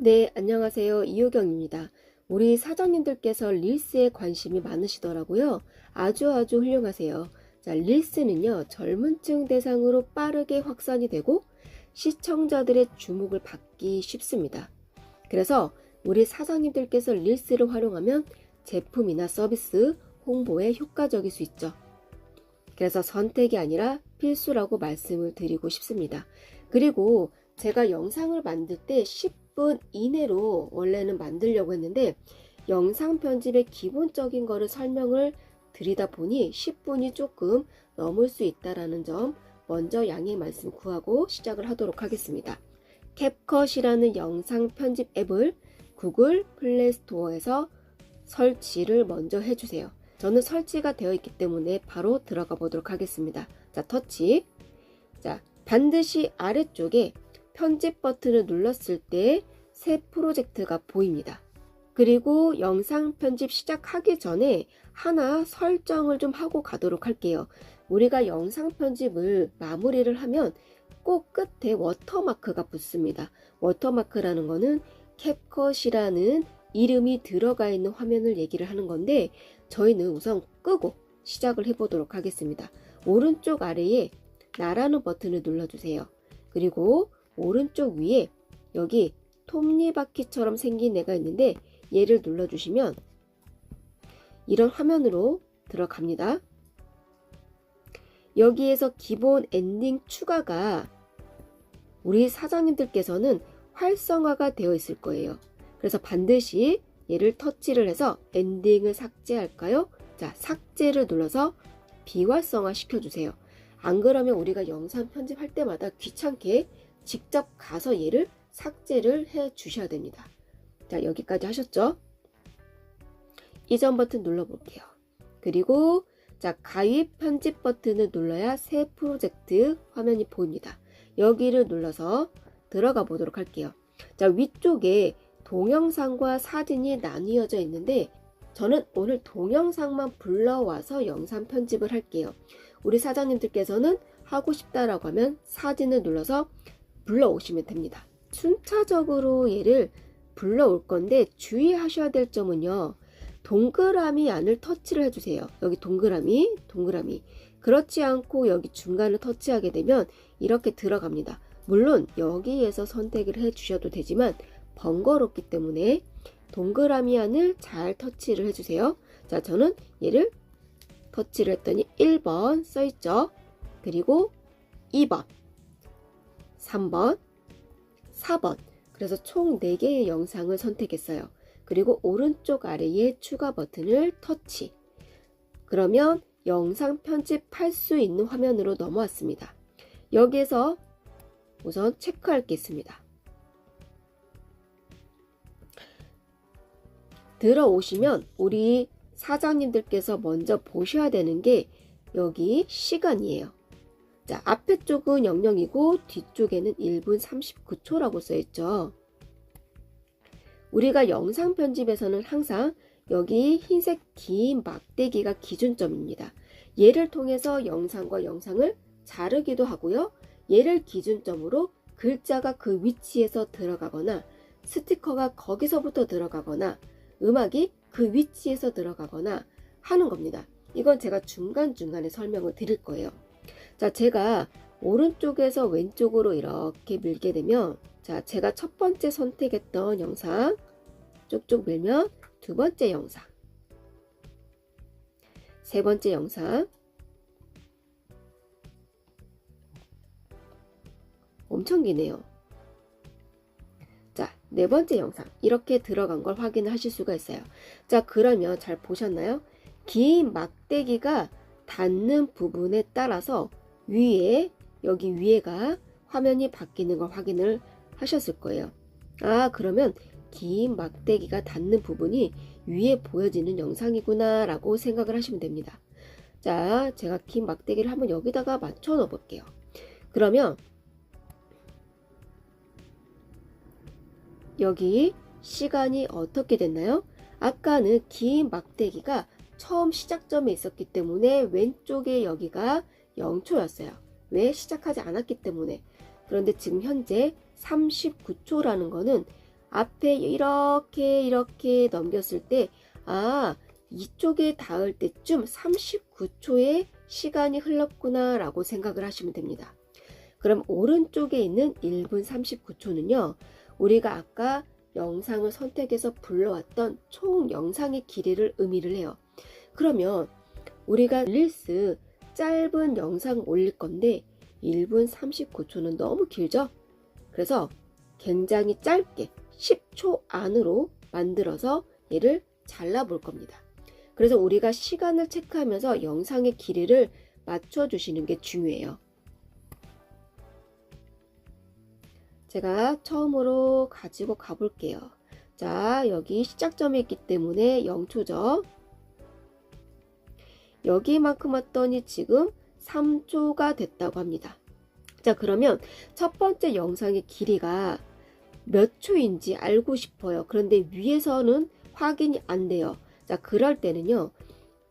네, 안녕하세요. 이효경입니다. 우리 사장님들께서 릴스에 관심이 많으시더라고요. 아주 훌륭하세요. 자, 릴스는요, 젊은 층 대상으로 빠르게 확산이 되고 시청자들의 주목을 받기 쉽습니다. 그래서 우리 사장님들께서 릴스를 활용하면 제품이나 서비스 홍보에 효과적일 수 있죠. 그래서 선택이 아니라 필수라고 말씀을 드리고 싶습니다. 그리고 제가 영상을 만들 때 10분 이내로 원래는 만들려고 했는데 영상 편집의 기본적인 거를 설명을 드리다 보니 10분이 조금 넘을 수 있다는 점 먼저 양해 말씀 구하고 시작을 하도록 하겠습니다. 캡컷이라는 영상 편집 앱을 구글 플레이 스토어에서 설치를 먼저 해주세요. 저는 설치가 되어 있기 때문에 바로 들어가 보도록 하겠습니다. 자, 터치. 자, 반드시 아래쪽에 편집 버튼을 눌렀을 때 새 프로젝트가 보입니다. 그리고 영상 편집 시작하기 전에 하나 설정을 좀 하고 가도록 할게요. 우리가 영상 편집을 마무리를 하면 꼭 끝에 워터마크가 붙습니다. 워터마크라는 거는 캡컷이라는 이름이 들어가 있는 화면을 얘기를 하는 건데 저희는 우선 끄고 시작을 해보도록 하겠습니다. 오른쪽 아래에 나라는 버튼을 눌러주세요. 그리고 오른쪽 위에 여기 톱니바퀴처럼 생긴 애가 있는데 얘를 눌러주시면 이런 화면으로 들어갑니다. 여기에서 기본 엔딩 추가가 우리 사장님들께서는 활성화가 되어 있을 거예요. 그래서 반드시 얘를 터치를 해서 엔딩을 삭제할까요? 자, 삭제를 눌러서 비활성화 시켜주세요. 안 그러면 우리가 영상 편집할 때마다 귀찮게 직접 가서 얘를 삭제를 해 주셔야 됩니다. 자, 여기까지 하셨죠? 이전 버튼 눌러볼게요. 그리고 자, 가입 편집 버튼을 눌러야 새 프로젝트 화면이 보입니다. 여기를 눌러서 들어가 보도록 할게요. 자, 위쪽에 동영상과 사진이 나뉘어져 있는데 저는 오늘 동영상만 불러와서 영상 편집을 할게요. 우리 사장님들께서는 하고 싶다라고 하면 사진을 눌러서 불러오시면 됩니다. 순차적으로 얘를 불러올 건데 주의하셔야 될 점은요. 동그라미 안을 터치를 해주세요. 여기 동그라미. 그렇지 않고 여기 중간을 터치하게 되면 이렇게 들어갑니다. 물론 여기에서 선택을 해주셔도 되지만 번거롭기 때문에 동그라미 안을 잘 터치를 해주세요. 자, 저는 얘를 터치를 했더니 1번 써있죠. 그리고 2번, 3번, 4번. 그래서 총 4개의 영상을 선택했어요. 그리고 오른쪽 아래에 추가 버튼을 터치. 그러면 영상 편집할 수 있는 화면으로 넘어왔습니다. 여기에서 우선 체크할 게 있습니다. 들어오시면 우리 사장님들께서 먼저 보셔야 되는 게 여기 시간이에요. 자, 앞에 쪽은 00이고 뒤쪽에는 1분 39초라고 써있죠. 우리가 영상 편집에서는 항상 여기 흰색 긴 막대기가 기준점입니다. 얘를 통해서 영상과 영상을 자르기도 하고요. 얘를 기준점으로 글자가 그 위치에서 들어가거나 스티커가 거기서부터 들어가거나 음악이 그 위치에서 들어가거나 하는 겁니다. 이건 제가 중간중간에 설명을 드릴 거예요. 자, 제가 오른쪽에서 왼쪽으로 이렇게 밀게 되면 자, 제가 첫 번째 선택했던 영상 쭉쭉 밀면 두 번째 영상, 세 번째 영상, 엄청 기네요. 자, 네 번째 영상 이렇게 들어간 걸 확인을 하실 수가 있어요. 자, 그러면 잘 보셨나요? 긴 막대기가 닿는 부분에 따라서 위에 여기 위에가 화면이 바뀌는 걸 확인을 하셨을 거예요. 아, 그러면 긴 막대기가 닿는 부분이 위에 보여지는 영상이구나 라고 생각을 하시면 됩니다. 자, 제가 긴 막대기를 한번 여기다가 맞춰 넣어 볼게요. 그러면 여기 시간이 어떻게 됐나요? 아까는 긴 막대기가 처음 시작점에 있었기 때문에 왼쪽에 여기가 0초였어요. 왜? 시작하지 않았기 때문에. 그런데 지금 현재 39초라는 거는 앞에 이렇게 넘겼을 때, 이쪽에 닿을 때쯤 39초의 시간이 흘렀구나 라고 생각을 하시면 됩니다. 그럼 오른쪽에 있는 1분 39초는요, 우리가 아까 영상을 선택해서 불러왔던 총 영상의 길이를 의미를 해요. 그러면 우리가 릴스 짧은 영상 올릴 건데 1분 39초는 너무 길죠? 그래서 굉장히 짧게 10초 안으로 만들어서 얘를 잘라 볼 겁니다. 그래서 우리가 시간을 체크하면서 영상의 길이를 맞춰주시는 게 중요해요. 제가 처음으로 가지고 가볼게요. 자, 여기 시작점이 있기 때문에 0초죠. 여기만큼 왔더니 지금 3초가 됐다고 합니다. 자, 그러면 첫 번째 영상의 길이가 몇 초인지 알고 싶어요. 그런데 위에서는 확인이 안 돼요. 자, 그럴 때는요,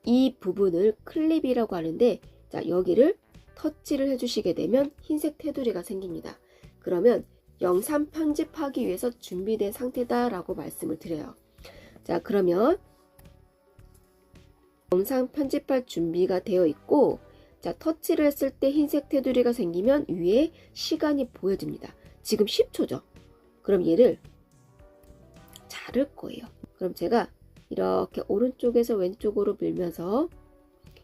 이 부분을 클립이라고 하는데, 자, 여기를 터치를 해주시게 되면 흰색 테두리가 생깁니다. 그러면 영상 편집하기 위해서 준비된 상태다 라고 말씀을 드려요. 자, 그러면 영상 편집할 준비가 되어 있고, 자, 터치를 했을 때 흰색 테두리가 생기면 위에 시간이 보여집니다. 지금 10초죠. 그럼 얘를 자를 거예요. 그럼 제가 이렇게 오른쪽에서 왼쪽으로 밀면서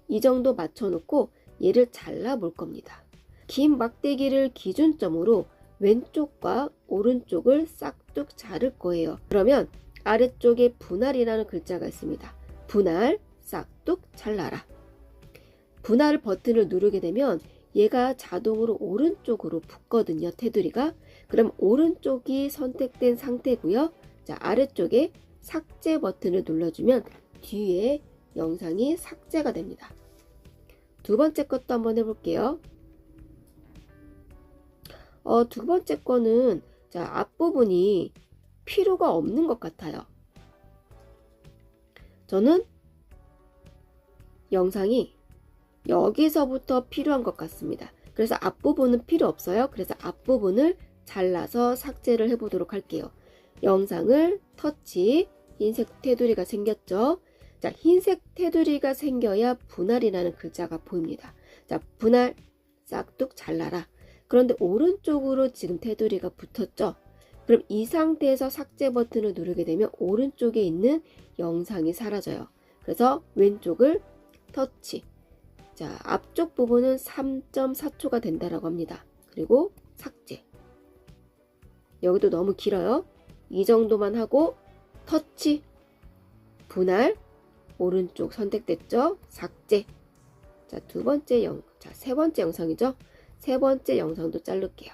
이 정도 맞춰놓고 얘를 잘라 볼 겁니다. 긴 막대기를 기준점으로 왼쪽과 오른쪽을 싹둑 자를 거예요. 그러면 아래쪽에 분할이라는 글자가 있습니다. 분할, 싹둑 잘라라. 분할 버튼을 누르게 되면 얘가 자동으로 오른쪽으로 붙거든요. 테두리가. 그럼 오른쪽이 선택된 상태고요. 자, 아래쪽에 삭제 버튼을 눌러주면 뒤에 영상이 삭제가 됩니다. 두 번째 것도 한번 해볼게요. 두 번째 거는 자, 앞부분이 필요가 없는 것 같아요. 저는 영상이 여기서부터 필요한 것 같습니다. 그래서 앞부분은 필요 없어요. 그래서 앞부분을 잘라서 삭제를 해보도록 할게요. 영상을 터치, 흰색 테두리가 생겼죠. 자, 흰색 테두리가 생겨야 분할이라는 글자가 보입니다. 자, 분할, 싹둑 잘라라. 그런데 오른쪽으로 지금 테두리가 붙었죠. 그럼 이 상태에서 삭제 버튼을 누르게 되면 오른쪽에 있는 영상이 사라져요. 그래서 왼쪽을 터치. 자, 앞쪽 부분은 3.4초가 된다라고 합니다. 그리고 삭제. 여기도 너무 길어요. 이 정도만 하고 터치, 분할, 오른쪽 선택됐죠? 삭제. 자, 세 번째 영상이죠? 세 번째 영상도 자를게요.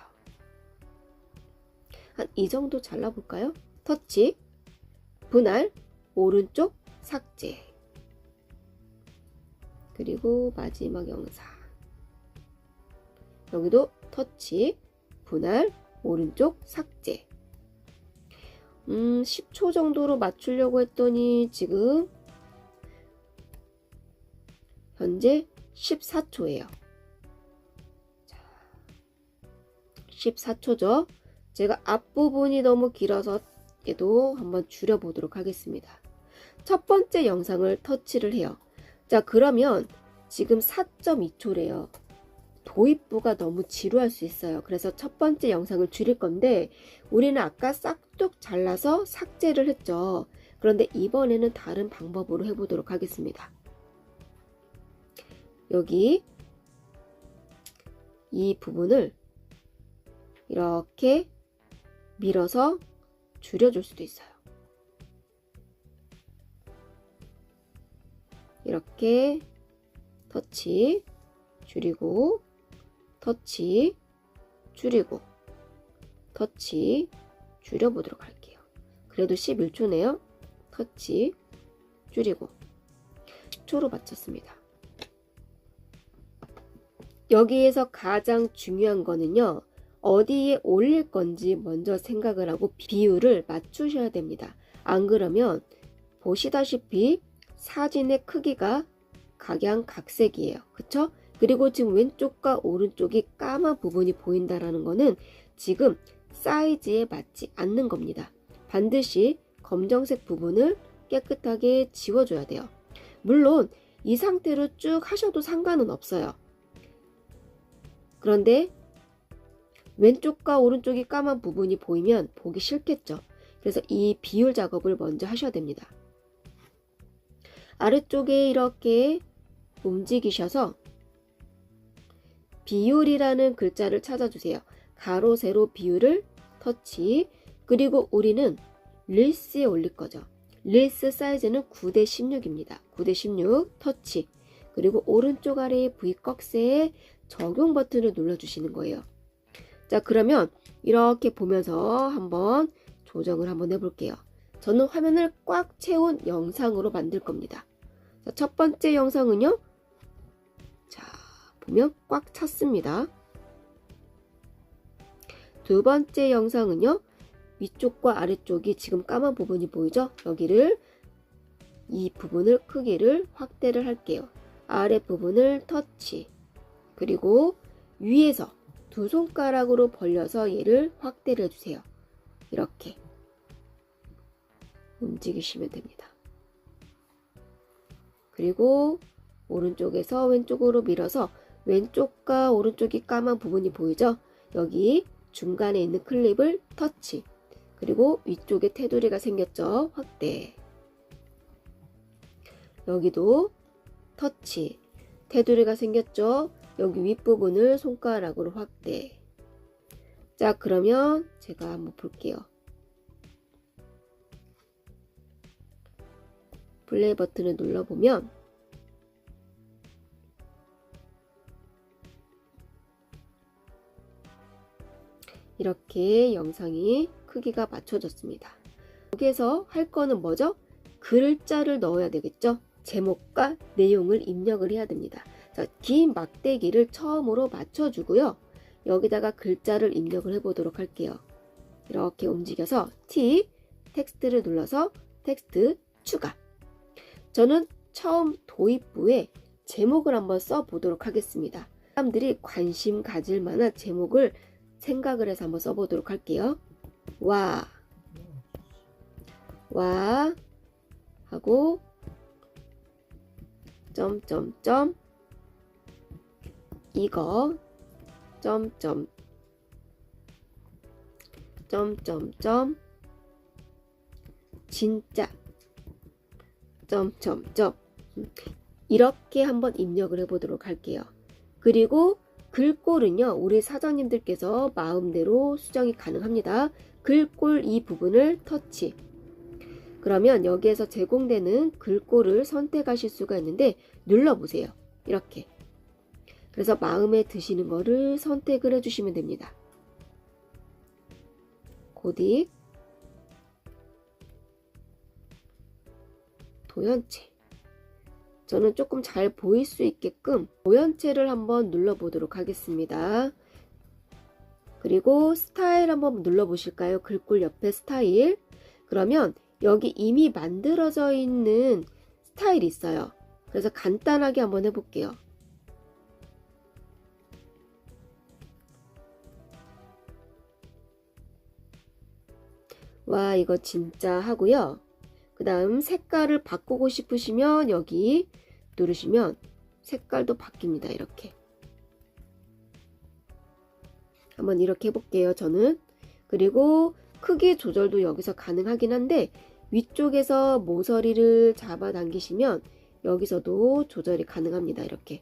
한 이 정도 잘라볼까요? 터치, 분할, 오른쪽, 삭제. 그리고 마지막 영상. 여기도 터치, 분할, 오른쪽, 삭제. 10초 정도로 맞추려고 했더니 지금 현재 14초예요. 14초죠. 제가 앞부분이 너무 길어서 얘도 한번 줄여보도록 하겠습니다. 첫 번째 영상을 터치를 해요. 자, 그러면 지금 4.2초래요. 도입부가 너무 지루할 수 있어요. 그래서 첫 번째 영상을 줄일 건데 우리는 아까 싹둑 잘라서 삭제를 했죠. 그런데 이번에는 다른 방법으로 해보도록 하겠습니다. 여기 이 부분을 이렇게 밀어서 줄여줄 수도 있어요. 이렇게 터치, 줄이고, 터치, 줄이고, 터치, 줄여보도록 할게요. 그래도 11초네요. 터치, 줄이고, 10초로 맞췄습니다. 여기에서 가장 중요한 거는요, 어디에 올릴 건지 먼저 생각을 하고 비율을 맞추셔야 됩니다. 안 그러면 보시다시피 사진의 크기가 각양각색이에요. 그쵸? 그리고 지금 왼쪽과 오른쪽이 까만 부분이 보인다라는 거는 지금 사이즈에 맞지 않는 겁니다. 반드시 검정색 부분을 깨끗하게 지워줘야 돼요. 물론 이 상태로 쭉 하셔도 상관은 없어요. 그런데 왼쪽과 오른쪽이 까만 부분이 보이면 보기 싫겠죠. 그래서 이 비율 작업을 먼저 하셔야 됩니다. 아래쪽에 이렇게 움직이셔서 비율이라는 글자를 찾아주세요. 가로, 세로 비율을 터치. 그리고 우리는 릴스에 올릴 거죠. 릴스 사이즈는 9:16입니다. 9:16 터치. 그리고 오른쪽 아래의 V꺽쇠에 적용 버튼을 눌러주시는 거예요. 자, 그러면 이렇게 보면서 한번 조정을 한번 해볼게요. 저는 화면을 꽉 채운 영상으로 만들 겁니다. 자, 첫 번째 영상은요. 자, 보면 꽉 찼습니다. 두 번째 영상은요. 위쪽과 아래쪽이 지금 까만 부분이 보이죠? 여기를 이 부분을 크기를 확대를 할게요. 아래 부분을 터치. 그리고 위에서 두 손가락으로 벌려서 얘를 확대를 해주세요. 이렇게 움직이시면 됩니다. 그리고 오른쪽에서 왼쪽으로 밀어서 왼쪽과 오른쪽이 까만 부분이 보이죠? 여기 중간에 있는 클립을 터치. 그리고 위쪽에 테두리가 생겼죠? 확대. 여기도 터치. 테두리가 생겼죠? 여기 윗부분을 손가락으로 확대. 자, 그러면 제가 한번 볼게요. 플레이 버튼을 눌러보면 이렇게 영상이 크기가 맞춰졌습니다. 여기에서 할 거는 뭐죠? 글자를 넣어야 되겠죠? 제목과 내용을 입력을 해야 됩니다. 자, 긴 막대기를 처음으로 맞춰주고요. 여기다가 글자를 입력을 해보도록 할게요. 이렇게 움직여서 T, 텍스트를 눌러서 텍스트 추가. 저는 처음 도입부에 제목을 한번 써보도록 하겠습니다. 사람들이 관심 가질 만한 제목을 생각을 해서 한번 써보도록 할게요. 와 하고 점점점 이거 점점점 진짜 점점점 이렇게 한번 입력을 해보도록 할게요. 그리고 글꼴은요, 우리 사장님들께서 마음대로 수정이 가능합니다. 글꼴 이 부분을 터치. 그러면 여기에서 제공되는 글꼴을 선택하실 수가 있는데 눌러보세요. 이렇게. 그래서 마음에 드시는 거를 선택을 해주시면 됩니다. 고딕, 도연체. 저는 조금 잘 보일 수 있게끔 도연체를 한번 눌러보도록 하겠습니다. 그리고 스타일 한번 눌러보실까요? 글꼴 옆에 스타일. 그러면 여기 이미 만들어져 있는 스타일이 있어요. 그래서 간단하게 한번 해볼게요. 와, 이거 진짜 하고요. 그 다음 색깔을 바꾸고 싶으시면 여기 누르시면 색깔도 바뀝니다. 이렇게. 한번 이렇게 해볼게요. 저는. 그리고 크기 조절도 여기서 가능하긴 한데 위쪽에서 모서리를 잡아당기시면 여기서도 조절이 가능합니다. 이렇게.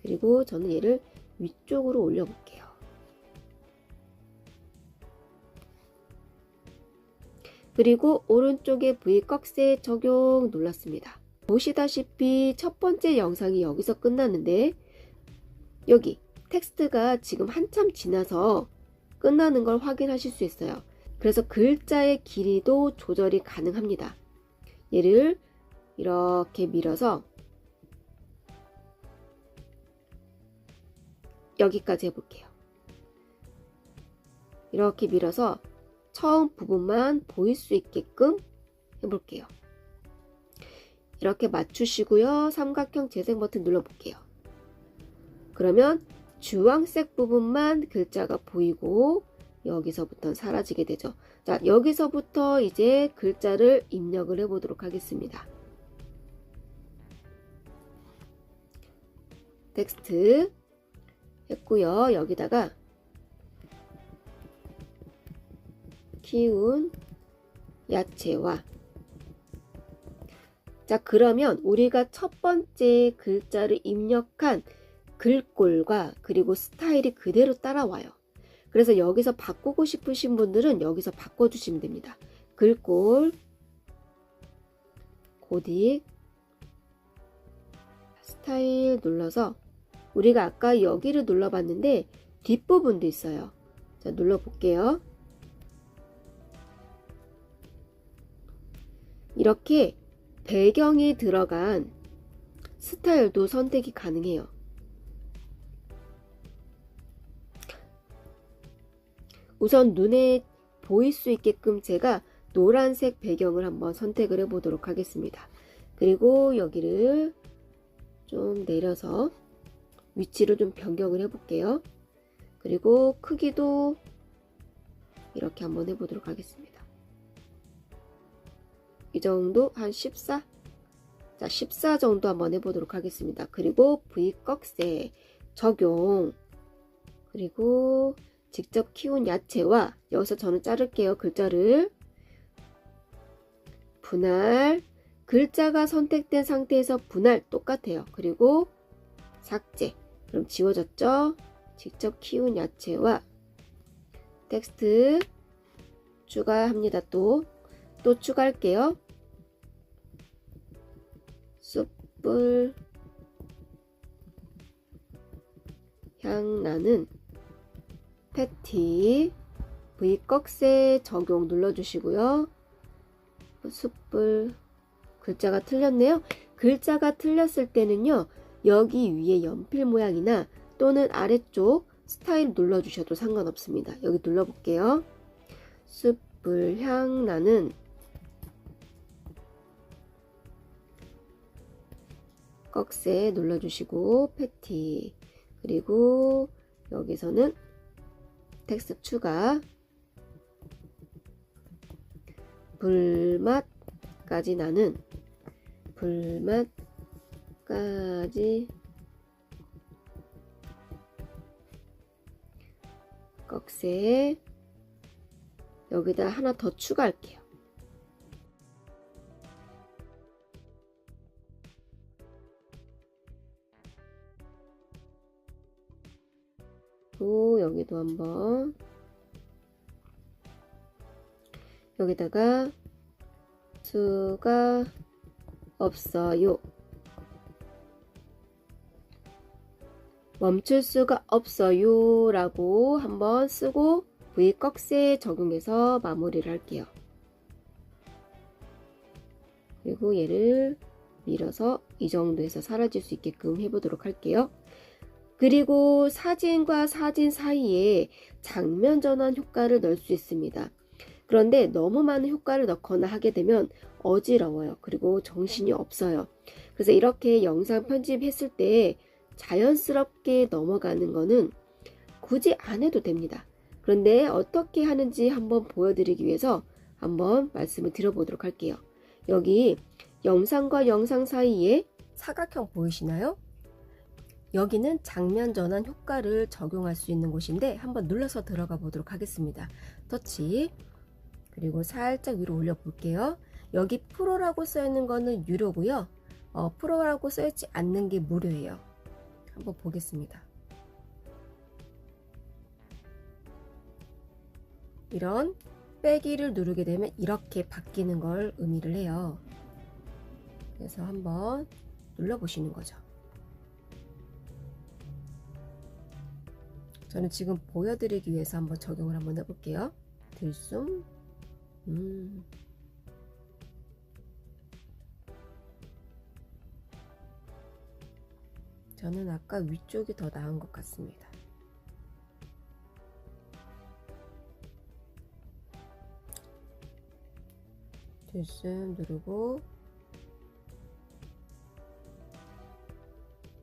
그리고 저는 얘를 위쪽으로 올려볼게요. 그리고 오른쪽에 V꺽쇠 적용 눌렀습니다. 보시다시피 첫 번째 영상이 여기서 끝났는데 여기 텍스트가 지금 한참 지나서 끝나는 걸 확인하실 수 있어요. 그래서 글자의 길이도 조절이 가능합니다. 얘를 이렇게 밀어서 여기까지 해볼게요. 이렇게 밀어서 처음 부분만 보일 수 있게끔 해볼게요. 이렇게 맞추시고요. 삼각형 재생 버튼 눌러볼게요. 그러면 주황색 부분만 글자가 보이고 여기서부터는 사라지게 되죠. 자, 여기서부터 이제 글자를 입력을 해 보도록 하겠습니다. 텍스트 했고요. 여기다가 키운 야채와, 자, 그러면 우리가 첫 번째 글자를 입력한 글꼴과 그리고 스타일이 그대로 따라와요. 그래서 여기서 바꾸고 싶으신 분들은 여기서 바꿔주시면 됩니다. 글꼴, 고딕, 스타일 눌러서 우리가 아까 여기를 눌러봤는데 뒷부분도 있어요. 자, 눌러볼게요. 이렇게 배경이 들어간 스타일도 선택이 가능해요. 우선 눈에 보일 수 있게끔 제가 노란색 배경을 한번 선택을 해 보도록 하겠습니다. 그리고 여기를 좀 내려서 위치를 좀 변경을 해 볼게요. 그리고 크기도 이렇게 한번 해 보도록 하겠습니다. 이 정도, 한 14? 자, 14 정도 한번 해보도록 하겠습니다. 그리고 V꺽쇠 적용, 그리고 직접 키운 야채와, 여기서 저는 자를게요. 글자를 분할, 글자가 선택된 상태에서 분할 똑같아요. 그리고 삭제, 그럼 지워졌죠? 직접 키운 야채와 텍스트 추가합니다. 또 추가할게요. 숯불 향나는 패티, V꺽쇠 적용 눌러주시고요. 숯불, 글자가 틀렸네요. 글자가 틀렸을 때는요, 여기 위에 연필 모양이나 또는 아래쪽 스타일 눌러주셔도 상관없습니다. 여기 눌러볼게요. 숯불 향나는 꺽쇠 눌러주시고 패티, 그리고 여기서는 텍스트 추가, 불맛까지 나는, 불맛까지 꺽쇠, 여기다 하나 더 추가할게요. 또 여기도 한번, 여기다가 수가 없어요, 멈출 수가 없어요 라고 한번 쓰고 V꺽쇠 적용해서 마무리를 할게요. 그리고 얘를 밀어서 이 정도에서 사라질 수 있게끔 해보도록 할게요. 그리고 사진과 사진 사이에 장면 전환 효과를 넣을 수 있습니다. 그런데 너무 많은 효과를 넣거나 하게 되면 어지러워요. 그리고 정신이 없어요. 그래서 이렇게 영상 편집했을 때 자연스럽게 넘어가는 거는 굳이 안 해도 됩니다. 그런데 어떻게 하는지 한번 보여드리기 위해서 한번 말씀을 드려보도록 할게요. 여기 영상과 영상 사이에 사각형 보이시나요? 여기는 장면 전환 효과를 적용할 수 있는 곳인데 한번 눌러서 들어가 보도록 하겠습니다. 터치, 그리고 살짝 위로 올려 볼게요. 여기 프로라고 써 있는 거는 유료고요. 프로라고 써 있지 않는 게 무료예요. 한번 보겠습니다. 이런 빼기를 누르게 되면 이렇게 바뀌는 걸 의미를 해요. 그래서 한번 눌러 보시는 거죠. 저는 지금 보여드리기 위해서 한번 적용을 한번 해볼게요. 들숨, 저는 아까 위쪽이 더 나은 것 같습니다. 들숨 누르고,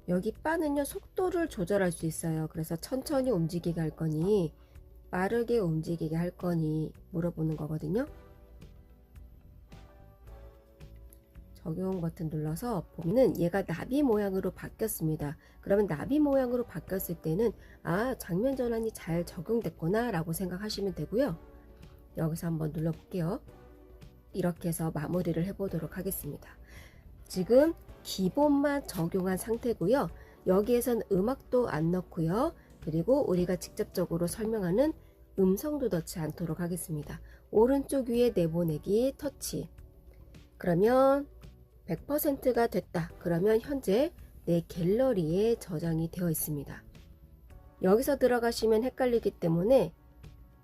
여기 바는요 속도를 조절할 수 있어요. 그래서 천천히 움직이게 할 거니 빠르게 움직이게 할 거니 물어보는 거거든요. 적용 버튼 눌러서 보면은 얘가 나비 모양으로 바뀌었습니다. 그러면 나비 모양으로 바뀌었을 때는 장면 전환이 잘 적용됐구나 라고 생각하시면 되고요. 여기서 한번 눌러볼게요. 이렇게 해서 마무리를 해보도록 하겠습니다. 지금 기본만 적용한 상태고요. 여기에선 음악도 안 넣고요. 그리고 우리가 직접적으로 설명하는 음성도 넣지 않도록 하겠습니다. 오른쪽 위에 내보내기 터치. 그러면 100%가 됐다. 그러면 현재 내 갤러리에 저장이 되어 있습니다. 여기서 들어가시면 헷갈리기 때문에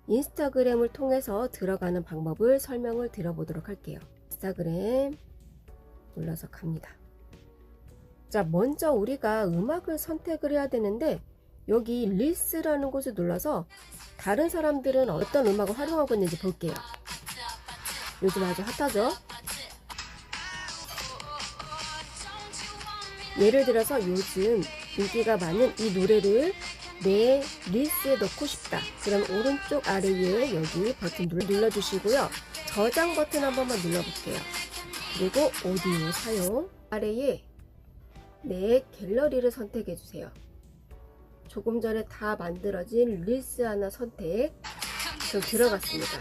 인스타그램을 통해서 들어가는 방법을 설명을 드려보도록 할게요. 인스타그램 눌러서 갑니다. 자, 먼저 우리가 음악을 선택을 해야 되는데 여기 릴스라는 곳을 눌러서 다른 사람들은 어떤 음악을 활용하고 있는지 볼게요. 요즘 아주 핫하죠? 예를 들어서 요즘 인기가 많은 이 노래를 내 릴스에 넣고 싶다. 그럼 오른쪽 아래에 여기 버튼 눌러주시고요. 저장 버튼 한 번만 눌러볼게요. 그리고 오디오 사용 아래에 내 갤러리를 선택해 주세요. 조금 전에 다 만들어진 릴스 하나 선택. 그럼 들어갔습니다.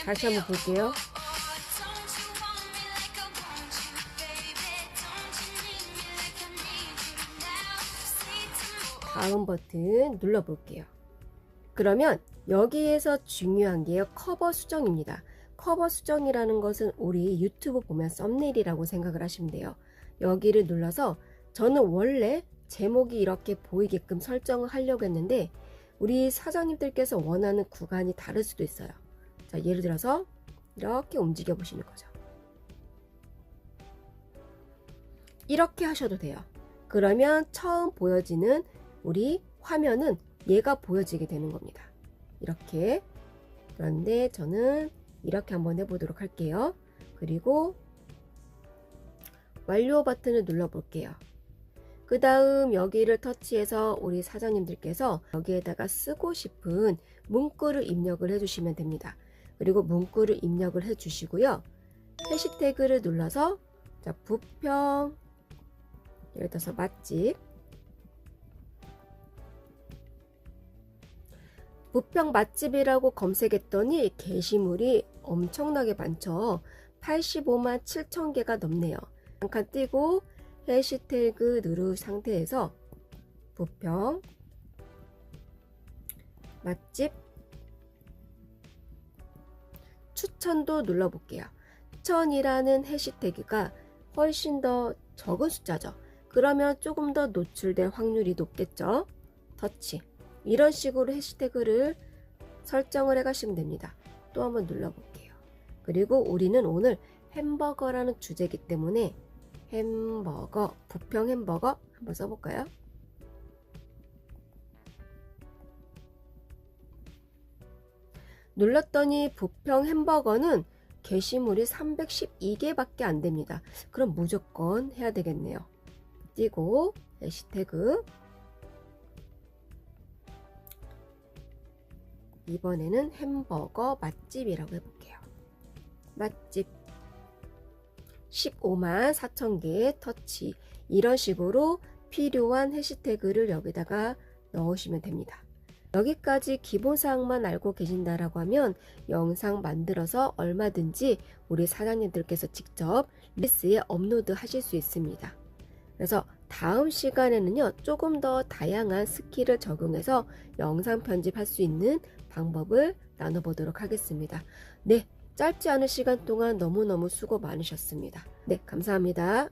다시 한번 볼게요. 다음 버튼 눌러볼게요. 그러면 여기에서 중요한 게 커버 수정입니다. 커버 수정이라는 것은 우리 유튜브 보면 썸네일이라고 생각을 하시면 돼요. 여기를 눌러서 저는 원래 제목이 이렇게 보이게끔 설정을 하려고 했는데 우리 사장님들께서 원하는 구간이 다를 수도 있어요. 자, 예를 들어서 이렇게 움직여 보시는 거죠. 이렇게 하셔도 돼요. 그러면 처음 보여지는 우리 화면은 얘가 보여지게 되는 겁니다. 이렇게. 그런데 저는 이렇게 한번 해보도록 할게요. 그리고 완료 버튼을 눌러 볼게요. 그 다음 여기를 터치해서 우리 사장님들께서 여기에다가 쓰고 싶은 문구를 입력을 해주시면 됩니다. 그리고 문구를 입력을 해주시고요. 해시태그를 눌러서 자, 부평, 예를 들어서 맛집, 부평 맛집이라고 검색했더니 게시물이 엄청나게 많죠. 85만 7천 개가 넘네요. 한 칸 띄고 해시태그 누른 상태에서 부평 맛집 추천도 눌러볼게요. 추천이라는 해시태그가 훨씬 더 적은 숫자죠. 그러면 조금 더 노출될 확률이 높겠죠. 터치. 이런 식으로 해시태그를 설정을 해 가시면 됩니다. 또 한번 눌러볼게요. 그리고 우리는 오늘 햄버거라는 주제이기 때문에 햄버거, 부평 햄버거 한번 써볼까요? 눌렀더니 부평 햄버거는 게시물이 312개밖에 안 됩니다. 그럼 무조건 해야 되겠네요. 띄고 해시태그, 이번에는 햄버거 맛집이라고 해볼게요. 맛집 15만 4천 개 터치. 이런 식으로 필요한 해시태그를 여기다가 넣으시면 됩니다. 여기까지 기본사항만 알고 계신다라고 하면 영상 만들어서 얼마든지 우리 사장님들께서 직접 릴스에 업로드 하실 수 있습니다. 그래서 다음 시간에는요, 조금 더 다양한 스킬을 적용해서 영상 편집할 수 있는 방법을 나눠보도록 하겠습니다. 네, 짧지 않은 시간 동안 너무너무 수고 많으셨습니다. 네, 감사합니다.